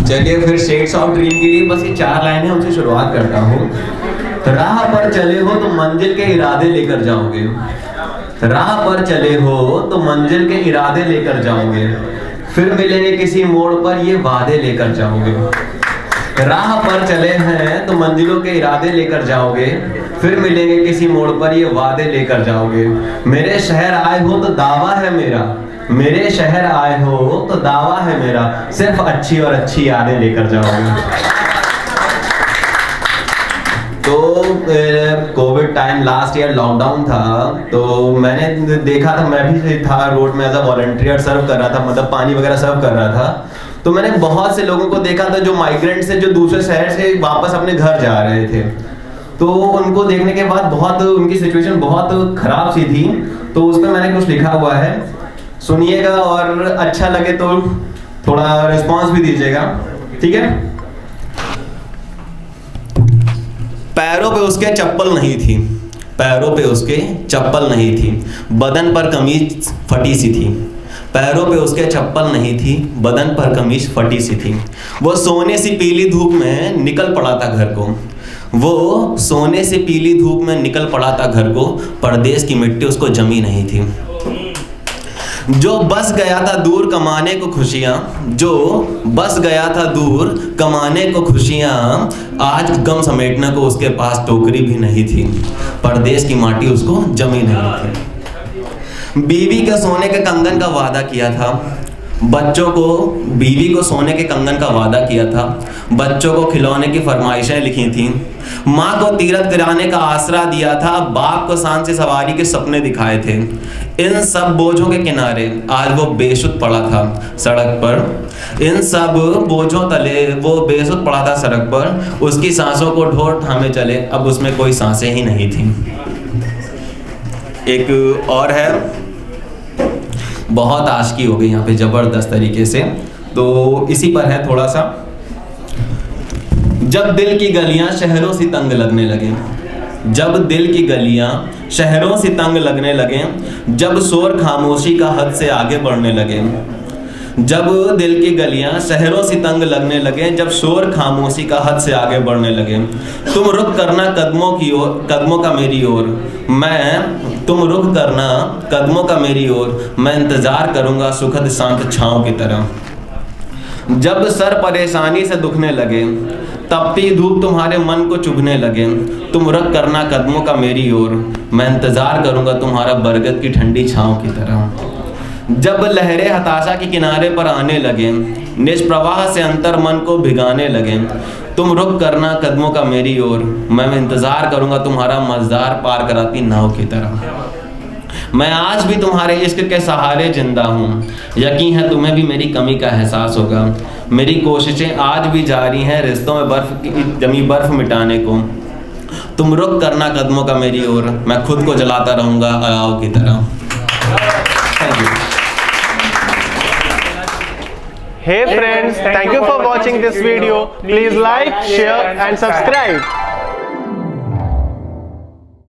चलिए फिर shades of dream के लिए बस ये 4 लाइनें उनसे शुरुआत करता हूँ। राह पर चले हो तो मंजिल के इरादे लेकर जाओगे, राह पर चले हो तो मंजिल के इरादे लेकर जाओगे, फिर मिलेंगे किसी मोड़ पर ये वादे लेकर जाओगे। राह पर चले हैं तो मंजिलों के इरादे लेकर जाओगे, फिर मिलेंगे किसी मोड़ पर ये वादे लेकर जाओगे। मेरे शहर आए हो तो दावा है मेरा, मेरे शहर आए हो तो दावा है मेरा, सिर्फ अच्छी और अच्छी यादें लेकर जाओगे। तो Covid time last year lockdown था, तो मैंने देखा था, मैं भी था रोड में एज अ वॉलंटियर सर्व कर रहा था, मतलब पानी वगैरह सर्व कर रहा था। तो मैंने बहुत से लोगों को देखा था जो माइग्रेंट से, जो दूसरे शहर से वापस अपने घर जा रहे थे। तो उनको देखने के बाद बहुत उनकी सिचुएशन बहुत खराब सी थी। तो उस पर मैंने कुछ लिखा हुआ है, सुनिएगा और अच्छा लगे तो थोड़ा रिस्पॉन्स भी दीजिएगा, ठीक है। पैरों पे उसके चप्पल नहीं थी, पैरों पे उसके चप्पल नहीं थी, बदन पर कमीज फटी सी थी। पैरों पे उसके चप्पल नहीं थी, बदन पर कमीज फटी सी थी। वो सोने सी पीली धूप में निकल पड़ा था घर को, वो सोने से पीली धूप में निकल पड़ा था घर को, परदेश की मिट्टी उसको जमी नहीं थी। जो बस गया था दूर कमाने को खुशियाँ, जो बस गया था दूर कमाने को खुशियाँ, आज गम समेटने को उसके पास टोकरी भी नहीं थी, परदेश की माटी उसको जमी नहीं थी। बीवी का सोने के कंगन का वादा किया था, बच्चों को, बीवी को सोने के कंगन का वादा किया था, बच्चों को खिलौने की फरमाइशें लिखी थी, माँ को तीरथ कराने का आसरा दिया था, बाप को शान से सवारी के सपने दिखाए थे। इन सब बोझों के किनारे आज वो बेसुध पड़ा था सड़क पर, इन सब बोझों तले वो बेसुध पड़ा था सड़क पर, उसकी सांसों को ढोर थामे चले, अब उसमें कोई सांसें ही नहीं थी। एक और है, बहुत आशिकी हो गई यहाँ पे जबरदस्त तरीके से, तो इसी पर है थोड़ा सा। जब दिल की गलियां शहरों से तंग लगने लगे, जब दिल की गलियां शहरों से तंग लगने लगे, जब शोर खामोशी का हद से आगे बढ़ने लगे, जब दिल की गलियां शहरों से तंग लगने लगे, जब शोर खामोशी का हद से आगे बढ़ने लगे, तुम रुख करना कदमों की ओर, कदमों का मेरी ओर, मैं, तुम रुख करना कदमों का मेरी ओर, मैं इंतजार करूंगा सुखद शांत छांव की तरह। जब सर परेशानी से दुखने लगे, तपती धूप तुम्हारे मन को चुभने लगे, तुम रुख करना कदमों का मेरी ओर, मैं इंतजार करूंगा तुम्हारा बरगद की ठंडी छांव की तरह। जब लहरें हताशा के किनारे पर आने लगे, निष्प्रवाह से अंतर मन को भिगाने लगे, तुम रुख करना कदमों का मेरी ओर, मैं इंतजार करूंगा तुम्हारा मज़दार पार कराती नाव की तरह। मैं आज भी तुम्हारे इश्क के सहारे जिंदा हूँ, यकीन है तुम्हें भी मेरी कमी का एहसास होगा। मेरी कोशिशें आज भी जारी हैं रिश्तों में जमी बर्फ मिटाने को, तुम रुख करना कदमों का मेरी ओर, मैं खुद को जलाता रहूँगा आग की तरह। Thank you. Hey friends, thank you for watching this video. Please like, share and subscribe.